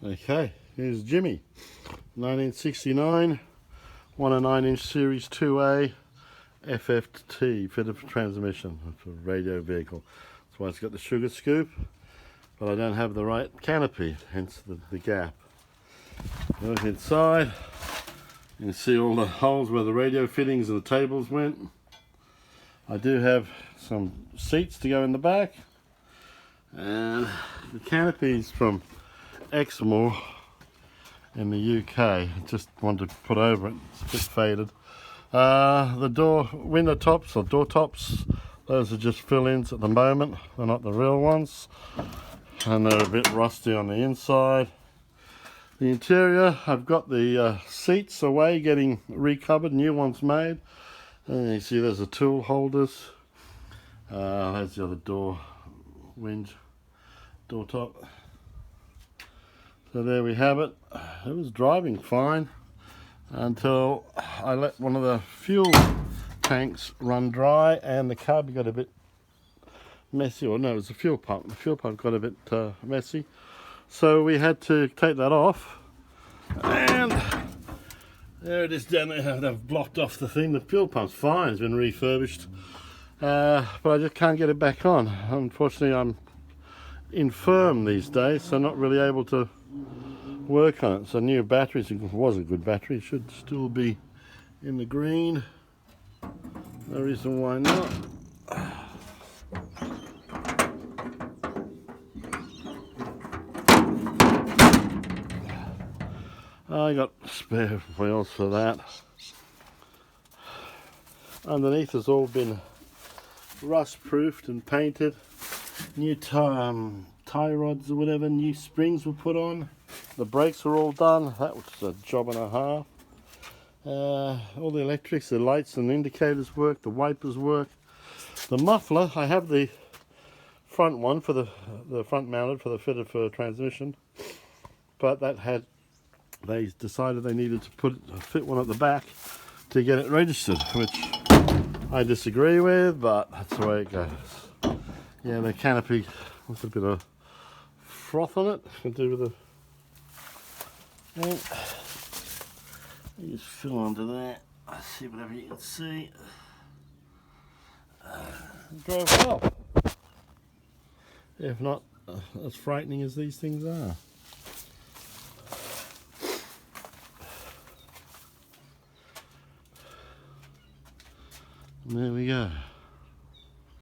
Okay, here's Jimmy, 1969, won a 9-inch Series 2A FFT, fitted for transmission, for a radio vehicle. That's why it's got the sugar scoop, but I don't have the right canopy, hence the gap. Look inside, you can see all the holes where the radio fittings and the tables went. I do have some seats to go in the back, and the canopy's from Exmoor in the UK. I just wanted to put over it, it's a bit faded. The window tops or door tops, those are just fill-ins at the moment, they're not the real ones, and they're a bit rusty on the inside. The interior, I've got the seats away getting recovered, new ones made, and you see there's the tool holders. There's the other door top. So there we have it. It was driving fine until I let one of the fuel tanks run dry and the carb got a bit messy, or no, it was the fuel pump. The fuel pump got a bit messy. So we had to take that off, and there it is down there. They've blocked off the thing. The fuel pump's fine, it's been refurbished, but I just can't get it back on. Unfortunately, I'm infirm these days, so not really able to work on it. So new batteries, it was a good battery, should still be in the green. No reason why not. I got spare wheels for that. Underneath has all been rust proofed and painted. New tie rods or whatever, new springs were put on. The brakes are all done. That was a job and a half. All the electrics, the lights and indicators work, the wipers work. The muffler, I have the front one for the front mounted for the fitted for transmission, but they decided they needed to fit one at the back to get it registered, which I disagree with, but that's the way it goes. Yeah, the canopy with a bit of froth on it. Can do with the. And you just fill onto that. Let's see whatever you can see. Drove well. If not as frightening as these things are. And there we go.